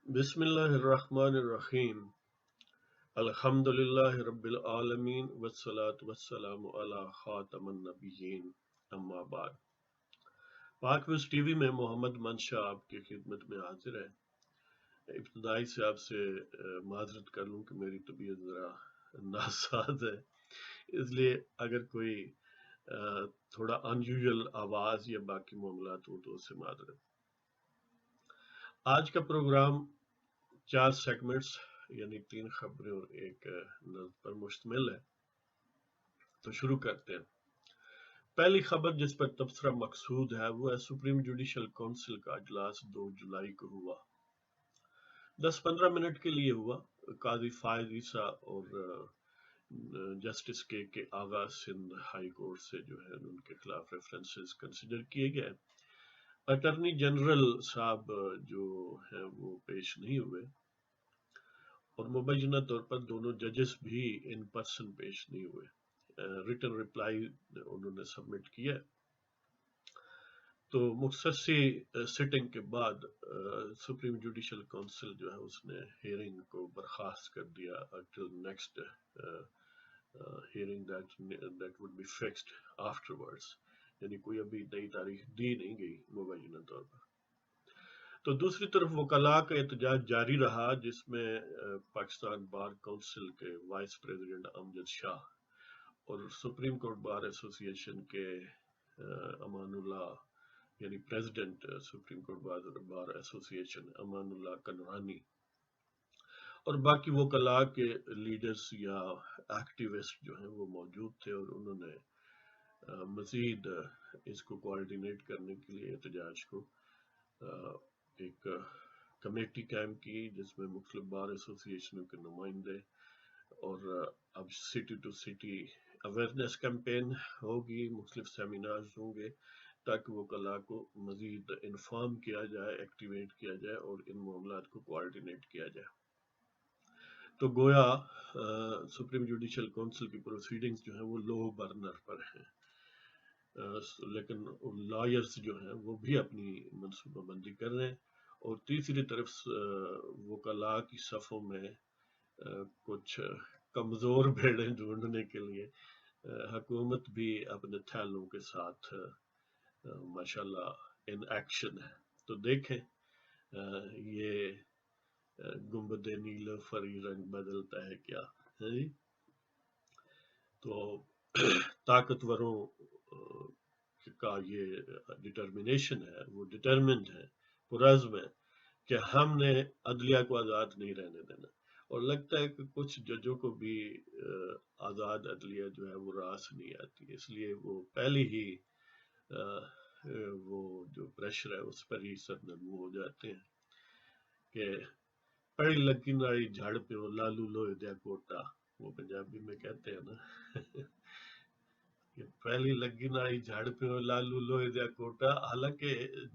بسم اللہ الرحمن الرحیم الحمد للہ رب العالمین والصلاة والسلام علی خاتم النبیین اما بعد پاک ویز ٹی وی میں محمد منشا آپ کی خدمت میں حاضر ہے۔ ابتدائی سے آپ سے معذرت کر لوں کہ میری طبیعت ذرا ناساز ہے، اس لیے اگر کوئی تھوڑا انیوژل آواز یا باقی معاملات ہوں تو اس سے معذرت۔ آج کا پروگرام 4 سیگمنٹس یعنی 3 خبریں اور ایک نظم پر مشتمل ہے، تو شروع کرتے ہیں۔ پہلی خبر جس پر تبصرہ مقصود ہے وہ ہے سپریم جوڈیشل کونسل کا اجلاس 2 جولائی کو ہوا۔ 10-15 منٹ کے لیے ہوا۔ قاضی فائز عیسیٰ اور جسٹس کے آغا سندھ ہائی کورٹ سے جو ہے ان کے خلاف ریفرنسز کنسیڈر کیے گئے۔ اٹارنی جنرل صاحب جو ہیں وہ پیش نہیں ہوئے اور مبینہ طور پر دونوں ججز بھی ان پرسن پیش نہیں ہوئے۔ ریٹن رپلائی انہوں نے سبمٹ کیا، تو مختصی سٹنگ کے بعد سپریم جوڈیشل کونسل جو ہے اس نے ہیئرنگ کو برخاست کر دیا until next hearing that would be fixed afterwards، یعنی کوئی ابھی نئی تاریخ دی نہیں گئی مبینہ طور پر۔ تو دوسری طرف وکلاء کا احتجاج جاری رہا، جس میں پاکستان بار کونسل کے وائس پریزیڈنٹ امجد شاہ اور سپریم کورٹ بار ایسوسی ایشن کے امان اللہ یعنی پریزیڈنٹ سپریم کورٹ بار ایسوسی ایشن امان اللہ کنوانی اور باقی وکلاء کے لیڈرز یا ایکٹیوسٹ جو ہیں وہ موجود تھے، اور انہوں نے مزید اس کو کوارڈینیٹ کرنے کے لیے احتجاج کو ایک کمیٹی قائم کی، جس میں مختلف بار ایسوسی ایشنوں کے نمائندے، اور اب city to city awareness campaign ہوگی، مختلف سیمینارز ہوں گے تاکہ وکلاء کو مزید انفارم کیا جائے، ایکٹیویٹ کیا جائے اور ان معاملات کو کوارڈینیٹ کیا جائے۔ تو گویا سپریم جوڈیشل کونسل کی پروسیڈنگز جو ہیں وہ لو برنر پر ہیں، لیکن لائرز جو ہیں وہ بھی اپنی منصوبہ بندی کر رہے ہیں، اور تیسری طرف وکلاء کی صفوں میں کچھ کمزور بھیڑیں ڈھونڈنے کے لیے حکومت بھی اپنے تھیلوں کے ساتھ ماشاءاللہ ان ایکشن ہے۔ تو دیکھیں یہ گنبد نیلوفری رنگ بدلتا ہے کیا ہے جی۔ تو طاقتوروں کا یہ ڈٹرمنیشن ہے، وہ ڈٹرمنٹ ہے، پرعزم ہے کہ ہم نے عدلیہ کو آزاد نہیں رہنے دینا، اور لگتا ہے کہ کچھ ججوں کو بھی آزاد عدلیہ جو ہے وہ راس نہیں آتی، اس لیے وہ پہلے ہی وہ جو پریشر ہے اس پر ہی سرنگو ہو جاتے ہیں کہ پڑی لگی ناڑی جھاڑ پہ وہ لالو لوہے دیا کوٹا، وہ پنجابی میں کہتے ہیں نا کہ پہلی لگی ناڑی جھاڑ پہ وہ لالو لوہے دیا کوٹا۔ حالانکہ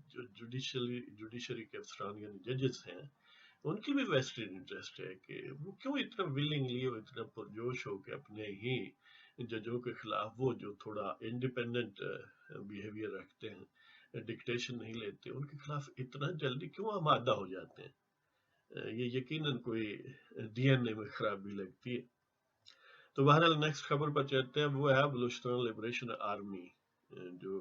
جو جوڈیشری کے افسران یعنی ججز ہیں ان کی بھی ویسٹڈ انٹرسٹ ہے کہ وہ کیوں اتنا ولنگلی اور اتنا پرجوش ہو کے اپنے ہی ججوں کے خلاف وہ جو تھوڑا انڈیپینڈنٹ بیہیویئر رکھتے ہیں، ڈکٹیشن نہیں لیتے، ان کے خلاف اتنا جلدی کیوں آمادہ ہو جاتے ہیں۔ یہ یقیناً کوئی ڈی این اے میں خرابی لگتی ہے۔ تو بہرحال نیکسٹ خبر پر چلتے ہیں، وہ ہے بلوچستان لبریشن آرمی، جو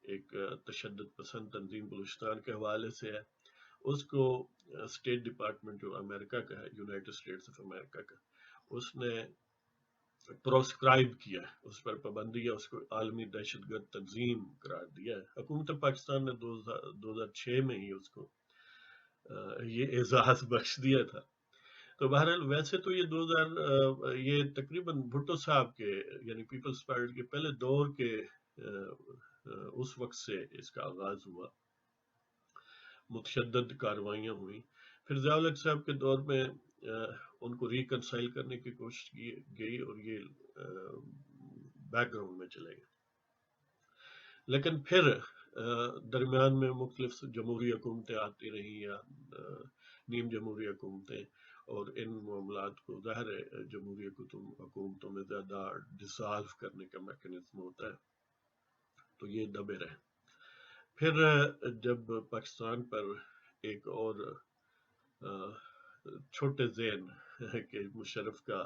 ایک تشدد پسند تنظیم بلوچستان کے حوالے سے ہے۔ اس کو اسٹیٹ ڈپارٹمنٹ جو امریکہ کا ہے، یونائٹڈ اسٹیٹس آف امریکہ کا، اس نے پروسکرائب کیا ہے، اس پر پابندی ہے، اس کو عالمی دہشت گرد تنظیم قرار دیا ہے۔ حکومت پاکستان نے 2006 میں ہی اس کو یہ اعزاز بخش دیا تھا۔ تو بہرحال ویسے تو یہ تقریباً بھٹو صاحب کے یعنی پیپلز پارٹی کے پہلے دور کے اس وقت سے اس کا آغاز ہوا، متشدد کاروائیاں ہوئیں، پھر ضیاء الحق صاحب کے دور میں ان کو ریکنسائل کرنے کی کوشش کی گئی اور یہ بیک گراؤنڈ میں چلے گئے، لیکن پھر درمیان میں مختلف جمہوری حکومتیں آتی رہیں یا نیم جمہوری حکومتیں، اور ان معاملات کو ظاہر ہے جمہوری حکومتوں میں زیادہ ڈسالو کرنے کا میکانزم ہوتا ہے، تو یہ دبے رہے۔ پھر جب پاکستان پر ایک اور چھوٹے ذہن کہ مشرف کا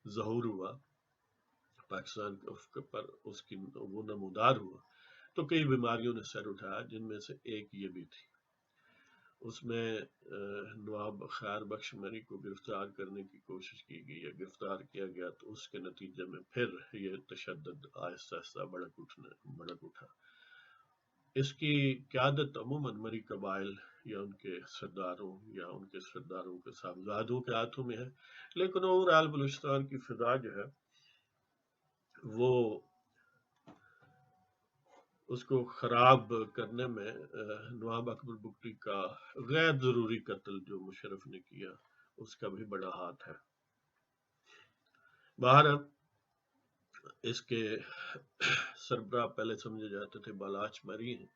ظہور ہوا پاکستان پر، اس کی وہ نمودار ہوا، تو کئی بیماریوں نے سر اٹھایا، جن میں سے ایک یہ بھی تھی۔ اس میں نواب خیر بخش مری کو گرفتار کرنے کی کوشش کی گئی، یا گرفتار کیا گیا، تو اس کے نتیجے میں پھر یہ تشدد آہستہ آہستہ بڑک اٹھا۔ اس کی قیادت عموماً مری قبائل یا ان کے سرداروں کے صاحبزادوں کے ہاتھوں میں ہے، لیکن اوور آل بلوچستان کی فضا جو ہے وہ اس کو خراب کرنے میں نواب اکبر بگٹی کا غیر ضروری قتل جو مشرف نے کیا، اس کا بھی بڑا ہاتھ ہے۔ باہر اس کے سربراہ پہلے سمجھے جاتے تھے بالاچ مری ہیں،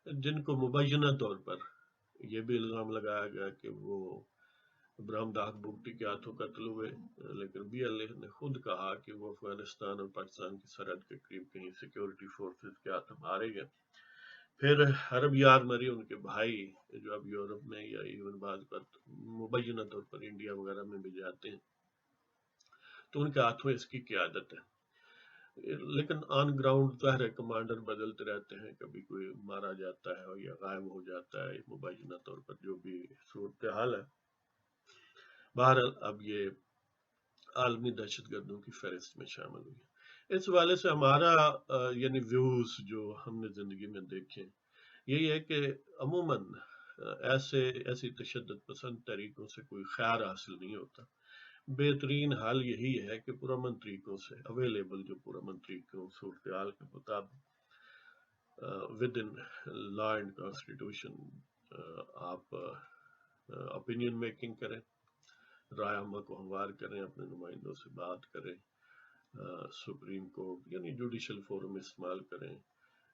جن کو مبینہ طور پر یہ بھی الزام لگایا گیا کہ وہ ابراہیم ڈاک بگٹی کے ہاتھوں قتل ہوئے، لیکن بی ایل اے نے خود کہا کہ وہ افغانستان اور پاکستان کی سرحد کے قریب کہیں سیکیورٹی فورسز کے ہاتھوں مارے گئے۔ پھر عرب یار مری، ان کے بھائی جو اب یورپ میں یا ایون بعض وقت مبینہ طور پر انڈیا وغیرہ میں بھی جاتے ہیں، تو ان کے ہاتھوں اس کی قیادت ہے۔ لیکن آن گراؤنڈ ظاہر کمانڈر بدلتے رہتے ہیں، کبھی کوئی مارا جاتا ہے یا غائب ہو جاتا ہے، مبینہ طور پر جو بھی صورتحال ہے۔ بہرحال اب یہ عالمی دہشت گردوں کی فہرست میں شامل ہوئی ہے۔ اس حوالے سے ہمارا یعنی ویوز جو ہم نے زندگی میں دیکھے، یہی ہے کہ عموماً ایسی تشدد پسند طریقوں سے کوئی خیر حاصل نہیں ہوتا۔ بہترین حل یہی ہے کہ پرامن طریقوں سے اویلیبل جو پرامن طریقوں صورتحال کے مطابق with in law and constitution آپ اپینین میکنگ کریں، رائے عامہ کو ہموار کریں، اپنے نمائندوں سے بات کریں، سپریم کورٹ یعنی جوڈیشل فورم استعمال کریں،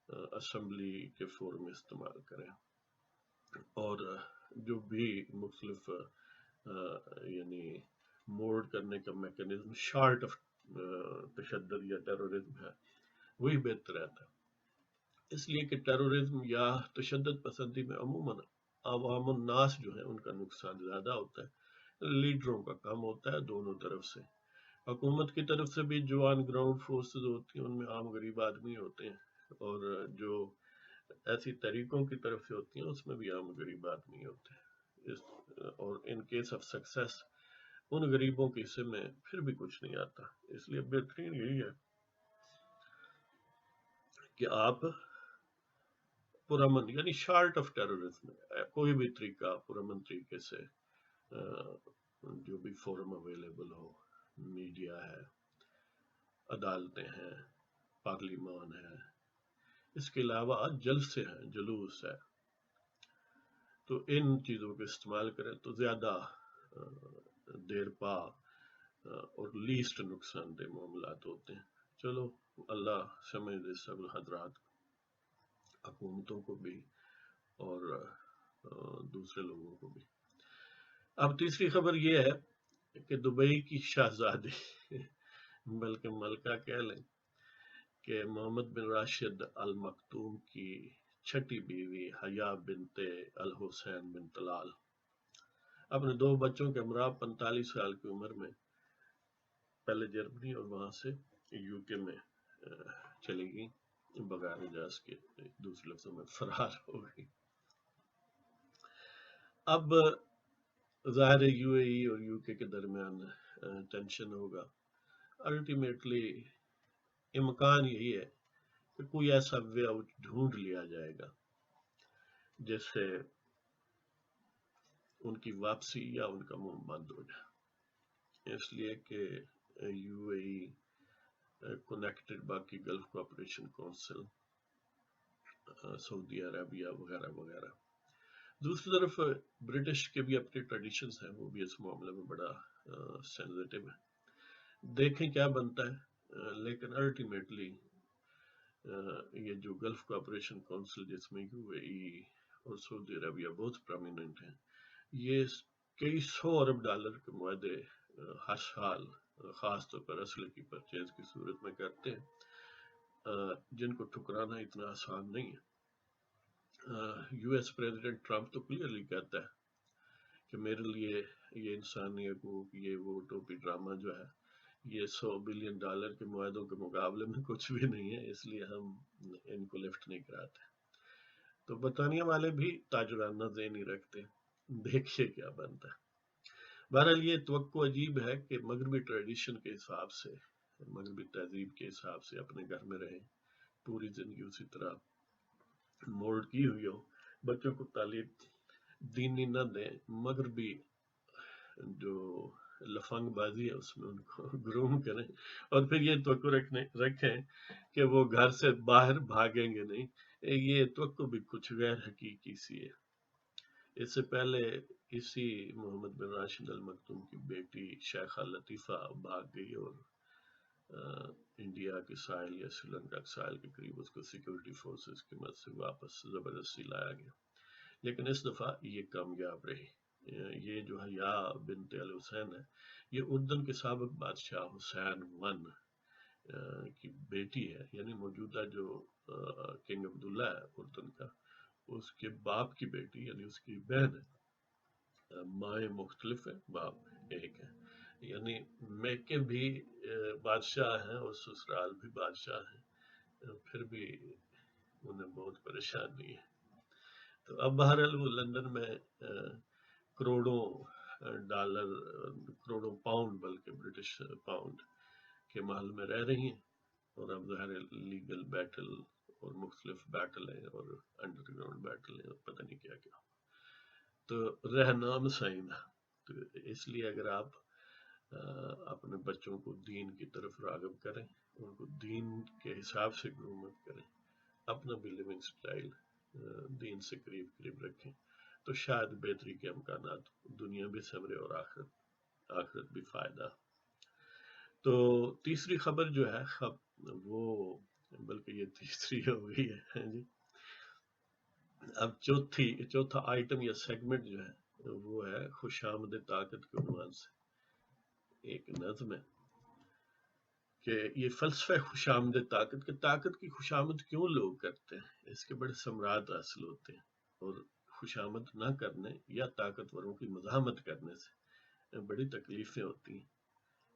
اسمبلی کے فورم استعمال کریں، اور جو بھی مختلف یعنی موڈ کرنے کا میکنزم شارٹ آف تشدد یا ٹیرورزم ہے، وہی بہتر رہتا ہے۔ اس لیے کہ ٹیرورزم یا تشدد پسندی میں عموماً عوام الناس جو ہیں ان کا نقصان زیادہ ہوتا ہے، لیڈروں کا کم ہوتا ہے دونوں طرف سے۔ حکومت کی طرف سے بھی جو آن گراؤنڈ فورسز ہوتی ہیں ان میں عام غریب آدمی ہوتے ہیں، اور جو ایسی طریقوں کی طرف سے ہوتی ہیں اس میں بھی عام غریب آدمی ہوتے ہیں، اور in case of success in غریبوں کے حصے میں پھر بھی کچھ نہیں آتا۔ اس لیے بہترین یہی ہے کہ آپ پرامن یعنی شارٹ آف ٹیرورزم کوئی بھی طریقہ پرامن طریقے سے، جو بھی فورم اویلیبل ہو، میڈیا ہے، عدالتیں ہیں، پارلیمان ہے، اس کے علاوہ جلسے ہیں، جلوس ہے، تو ان چیزوں کو استعمال کریں تو زیادہ دیر پا اور لیسٹ نقصان دہ معاملات ہوتے ہیں۔ چلو اللہ سمجھ دے سب حضرات، حکومتوں کو بھی اور دوسرے لوگوں کو بھی۔ اب تیسری خبر یہ ہے کہ دبئی کی شہزادی بلکہ ملکہ کہہ لیں کہ محمد بن راشد المکتوم کی چھٹی بیوی حیا بنت الحسین بن طلال اپنے 2 بچوں کے ہمراہ 45 سال کی عمر میں پہلے جرمنی اور وہاں سے یو کے میں چلی گئی، بغیر اجازت کے، دوسرے لفظوں میں فرار ہو گئی۔ اب ظاہر یو اے ای اور یو کے درمیان ٹینشن ہوگا۔ الٹیمیٹلی امکان یہی ہے کہ کوئی ایسا وے آؤٹ ڈھونڈ لیا جائے گا جس سے ان کی واپسی یا ان کا منہ بند ہو جائے، اس لیے کہ یو اے ای کنیکٹڈ باقی گلف کوآپریشن کونسل، سعودی عربیہ وغیرہ وغیرہ۔ دوسری طرف برٹش کے بھی اپنے ٹریڈیشنز ہیں، وہ بھی اس معاملے میں بڑا سینسیٹیو ہے۔ دیکھیں کیا بنتا ہے، لیکن الٹیمیٹلی یہ جو گلف کوآپریشن کونسل جس میں یو اے ای اور سعودی عربیہ بہت پرومیننٹ ہیں، یہ کئی 100 ارب ڈالر کے معاہدے ہر سال خاص طور پر اسلحے کی پرچیز کی صورت میں کرتے ہیں، جن کو ٹھکرانا اتنا آسان نہیں ہے۔ یو ایس پریزیڈنٹ ٹرمپ تو کلیئرلی کہتا ہے کہ میرے لیے یہ انسانی حقوق، یہ وہ ٹوپی ڈرامہ جو ہے، یہ $100 بلین کے معاہدوں کے مقابلے میں کچھ بھی نہیں ہے، اس لیے ہم ان کو لفٹ نہیں کراتے۔ تو برطانیہ والے بھی تاجرانہ ذہن ہی رکھتے ہیں، دیکھیے کیا بنتا ہے۔ بہرحال یہ توقع عجیب ہے کہ مغربی ٹریڈیشن کے حساب سے، مغربی تہذیب کے حساب سے اپنے گھر میں رہیں، پوری زندگی اسی طرح مولڈ کی ہوئی ہو، بچوں کو تعلیم دینی نہ دیں، مغربی جو لفنگ بازی ہے اس میں ان کو گروم کریں، اور پھر یہ توقع رکھیں کہ وہ گھر سے باہر بھاگیں گے نہیں، یہ توقع بھی کچھ غیر حقیقی سی ہے۔ اس سے پہلے اسی محمد بن راشد المکتوم کی بیٹی شیخہ لطیفہ بھاگ گئی اور انڈیا کے ساحل یا سری لنکا کے ساحل کے قریب اس کو سیکورٹی فورسز کی مدد سے واپس زبردستی لایا گیا، لیکن اس دفعہ یہ کامیاب رہی۔ یہ جو حیا بنت الحسین ہے، یہ اردن کے سابق بادشاہ حسین ون کی بیٹی ہے، یعنی موجودہ جو کنگ عبداللہ ہے اردن کا، اس کے باپ کی بیٹی، یعنی اس کی بہن ہے۔ مائیں مختلف ہیں، باپ ایک ہے، یعنی میکے بھی بادشاہ ہیں اور سسرال بھی بادشاہ ہیں، پھر بھی انہیں بہت پریشانی ہے۔ تو اب بہرحال وہ لندن میں کروڑوں ڈالر، کروڑوں پاؤنڈ، بلکہ برٹش پاؤنڈ کے محل میں رہ رہی ہیں، اور اب ظاہر لیگل بیٹل اور مختلف بیٹل ہیں اور انڈر گراؤنڈ بیٹل ہیں اور پتہ نہیں کیا کیا، تو رہنا مسائنہ۔ تو اس لیے اگر آپ اپنے بچوں کو دین کی طرف راغب کریں، ان کو دین کے حساب سے گرومت کریں، اپنا بھی لیونگ سٹائل دین سے قریب قریب رکھیں، تو شاید بہتری کے امکانات، دنیا بھی سنورے اور آخرت بھی فائدہ۔ تو تیسری خبر جو ہے وہ، بلکہ یہ تیسری ہو گئی ہے جی، اب چوتھا آئٹم یا سیگمنٹ جو ہے وہ ہے خوش آمد طاقت کے عنوان سے ایک نظم ہے کہ یہ فلسفہ خوش آمد طاقت، کہ طاقت کی خوش آمد کیوں لوگ کرتے ہیں، اس کے بڑے ثمرات حاصل ہوتے ہیں، اور خوش آمد نہ کرنے یا طاقتوروں کی مزاحمت کرنے سے بڑی تکلیفیں ہوتی ہیں،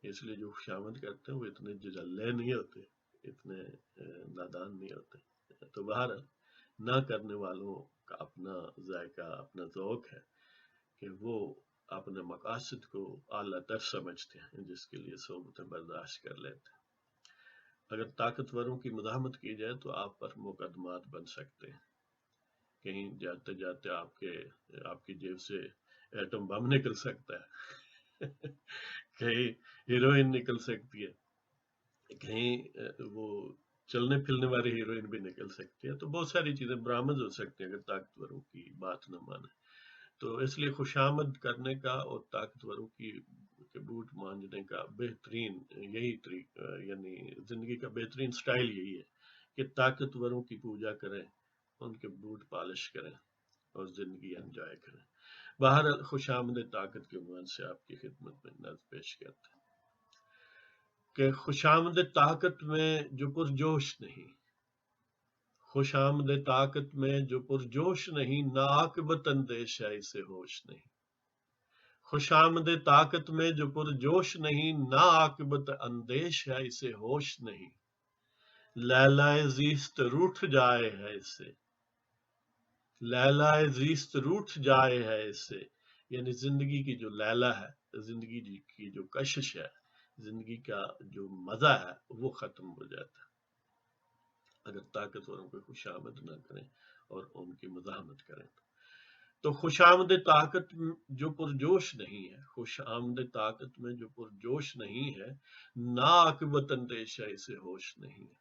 اس لیے جو خوش آمد کرتے ہیں وہ اتنے ججلے نہیں ہوتے، اتنے نادان نہیں ہوتے۔ تو بہرحال نہ کرنے والوں کا اپنا ذائقہ، اپنا ذوق ہے کہ وہ اپنے مقاصد کو اعلیٰ تر سمجھتے ہیں، جس کے لیے صعوبتیں برداشت کر لیتے ہیں۔ اگر طاقتوروں کی مزاحمت کی جائے تو آپ پر مقدمات بن سکتے ہیں، کہیں جاتے جاتے آپ کی جیب سے ایٹم بم نکل سکتا ہے، کہیں ہیروئن نکل سکتی ہے، کہیں وہ چلنے پھرنے والی ہیروئن بھی نکل سکتی ہے، تو بہت ساری چیزیں برآمد ہو سکتی ہیں اگر طاقتوروں کی بات نہ مانے۔ تو اس لیے خوش آمد کرنے کا اور طاقتوروں کی بوٹ مانجنے کا بہترین یہی طریقہ، یعنی زندگی کا بہترین سٹائل یہی ہے کہ طاقتوروں کی پوجا کریں، ان کے بوٹ پالش کریں اور زندگی انجوائے کریں۔ بہرحال خوش آمد طاقت کے عنوان سے آپ کی خدمت میں نظم پیش کرتے ہیں کہ خوش آمد طاقت میں جو پرجوش نہیں، خوش آمد طاقت میں جو پرجوش نہیں، ناعاقبت اندیش ہے اسے ہوش نہیں۔ خوش آمد طاقت میں جو پرجوش نہیں، ناعاقبت اندیش ہے اسے ہوش نہیں۔ لیلہ زیست روٹھ جائے ہے اس سے، لیلہ زیست روٹھ جائے ہے اس سے، یعنی زندگی کی جو لیلہ ہے، زندگی کی جو کشش ہے، زندگی کا جو مزہ ہے وہ ختم ہو جاتا ہے اگر طاقتوروں کو خوش آمد نہ کریں اور ان کی مزاحمت کریں۔ تو خوش آمد طاقت جو پرجوش نہیں ہے، خوش آمد طاقت میں جو پرجوش نہیں ہے، ناعاقبت اندیش ہے اسے ہوش نہیں ہے۔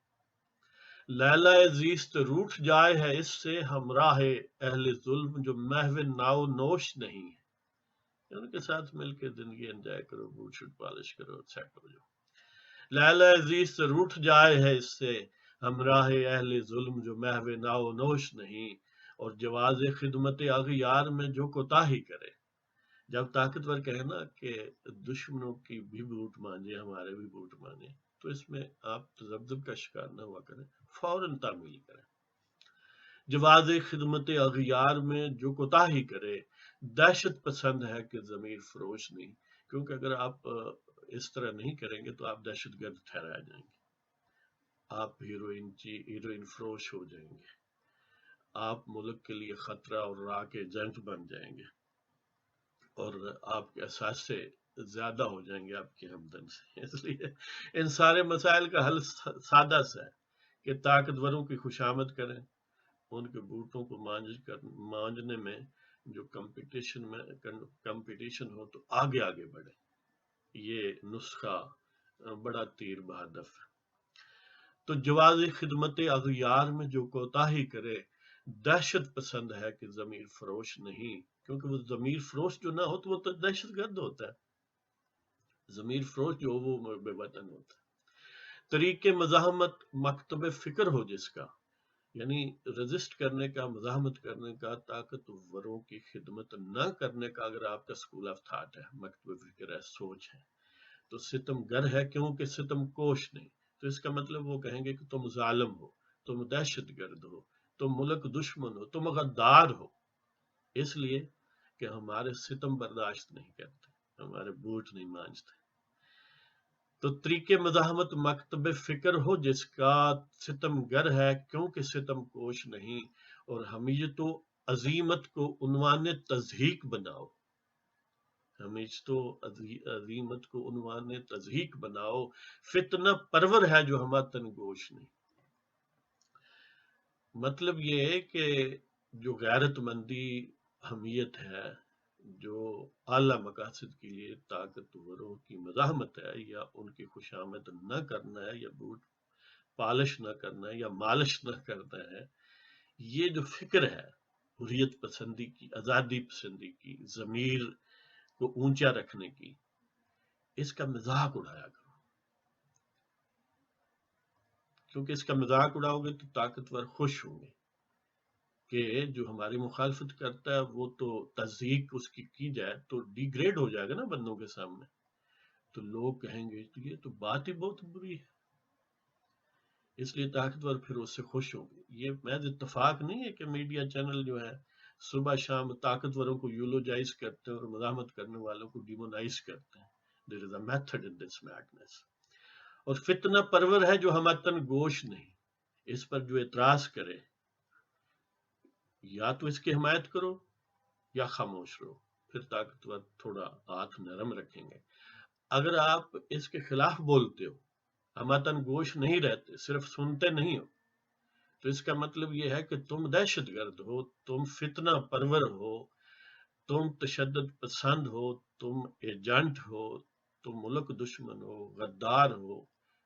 لیلہ زیست روٹھ جائے ہے اس سے، ہمراہ اہل ظلم جو محو ناو نوش نہیں ہے، ان کے ساتھ مل کے زندگی انجوائے کرو، بوٹ شوٹ پالش کرو، سیٹ ہو جاؤ۔ لیلہ زیست روٹھ جائے ہے اس سے، ہمراہ اہل ظلم جو محو ناو نوش نہیں، اور جواز خدمت اغیار میں جو کوتاہی کرے۔ جب طاقتور کہے نا کہ دشمنوں کی بھی بوٹ مانجے، ہمارے بھی بوٹ مانجے، تو اس میں آپ تذبذب کا شکار نہ ہوا کریں، فوراً تعمیل کریں۔ جواز خدمت اغیار میں جو کوتاہی کرے، دہشت پسند ہے کہ ضمیر فروش نہیں، کیونکہ اگر آپ اس طرح نہیں کریں گے تو آپ دہشت گرد ٹھہرائے جائیں گے، آپ ہیروئن فروش ہو جائیں گے، آپ ملک کے لیے خطرہ اور راہ کے ایجنٹ بن جائیں گے، اور آپ کے اثاثے زیادہ ہو جائیں گے آپ کی آمدن سے۔ اس لیے ان سارے مسائل کا حل سادہ سا ہے کہ طاقتوروں کی خوشامد کریں، ان کے بوٹوں کو مانجنے میں جو کمپٹیشن ہو تو آگے آگے بڑھے۔ یہ نسخہ بڑا تیر بہدف ہے۔ تو جواز خدمت اغیار میں جو کوتاہی کرے دہشت پسند ہے کہ ضمیر فروش نہیں، کیونکہ وہ ضمیر فروش جو نہ ہو تو وہ تو دہشت گرد ہوتا ہے، ضمیر فروش جو ہو وہ بے وطن ہوتا ہے۔ طریق مزاحمت مکتب فکر ہو جس کا، یعنی رزسٹ کرنے کا، مزاحمت کرنے کا، طاقتوروں کی خدمت نہ کرنے کا اگر آپ کا اسکول آف تھاٹ ہے، مکتب فکر ہے، سوچ ہے، تو ستم گر ہے کیونکہ ستم کوش نہیں۔ تو اس کا مطلب وہ کہیں گے کہ تم ظالم ہو، تم دہشت گرد ہو، تم ملک دشمن ہو، تم غدار ہو، اس لیے کہ ہمارے ستم برداشت نہیں کرتے، ہمارے بوٹ نہیں مانجتے۔ تو طریق مزاحمت مکتب فکر ہو جس کا، ستم گر ہے کیونکہ ستم کوش نہیں، اور حمیت و عظیمت کو عنوان تضحیک بناؤ، حمیت و عظیمت کو عنوان تضحیک بناؤ، فتنہ پرور ہے جو ہماتن گوش نہیں۔ مطلب یہ ہے کہ جو غیرت مندی، حمیت ہے، جو اعلیٰ مقاصد کے لیے طاقتوروں کی مزاحمت ہے، یا ان کی خوشامد نہ کرنا ہے، یا بوٹ پالش نہ کرنا ہے، یا مالش نہ کرنا ہے، یہ جو فکر ہے حریت پسندی کی، آزادی پسندی کی، ضمیر کو اونچا رکھنے کی، اس کا مذاق اڑایا کرو، کیونکہ اس کا مذاق اڑاؤ گے تو طاقتور خوش ہوں گے کہ جو ہماری مخالفت کرتا ہے وہ تو تضحیک اس کی جائے تو ڈی گریڈ ہو جائے گا نا بندوں کے سامنے، تو لوگ کہیں گے یہ تو بات ہی بہت بری ہے، اس لیے طاقتور پھر اس سے خوش ہوں گے۔ یہ محض اتفاق نہیں ہے کہ میڈیا چینل جو ہے صبح شام طاقتوروں کو یولوجائز کرتے ہیں اور مزاحمت کرنے والوں کو ڈیمونائز کرتے ہیں۔ There is a method in this madness۔ اور فتنہ پرور ہے جو ہماتن گوش نہیں، اس پر جو اعتراض کرے یا تو اس کی حمایت کرو یا خاموش رہو، پھر طاقتور تھوڑا ہاتھ نرم رکھیں گے۔ اگر آپ اس کے خلاف بولتے ہو، ہماتن گوش نہیں رہتے، صرف سنتے نہیں ہو، تو اس کا مطلب یہ ہے کہ تم دہشت گرد ہو، تم فتنہ پرور ہو، تم تشدد پسند ہو، تم ایجنٹ ہو، تم ملک دشمن ہو، غدار ہو،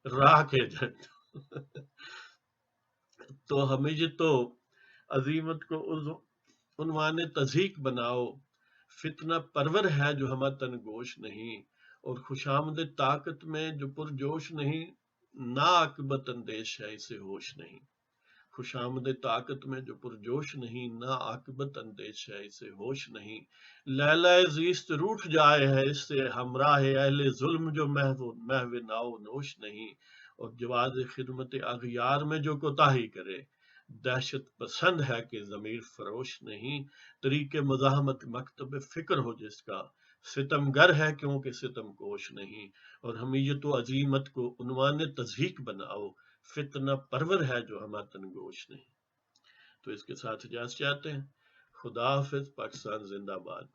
راہ کے ایجنٹ ہو۔ تو ہمیں تو عظیمت کو عنوان تضحیک بناؤ، فتنہ پرور ہے جو ہماتن گوش نہیں، اور خوشامد طاقت میں جو پرجوش نہیں، نا عاقبت اندیش ہے اسے ہوش نہیں۔ خوشامد طاقت میں جو پرجوش نہیں، نا عاقبت اندیش ہے اسے ہوش نہیں۔ لیلہ زیست روٹھ جائے ہے اس سے ہمراہ اہل ظلم جو محو ناو نوش نہیں۔ اور جواز خدمت اغیار میں جو کوتاہی کرے دہشت پسند ہے کہ ضمیر فروش نہیں۔ طریق مزاحمت مکتب فکر ہو جس کا، ستم گر ہے کیونکہ ستم کوش نہیں، اور حمیت و عظیمت کو عنوان تضحیک بناؤ، فتنہ پرور ہے جو ہماتن گوش نہیں۔ تو اس کے ساتھ اجازت چاہتے ہیں۔ خدا حافظ۔ پاکستان زندہ باد۔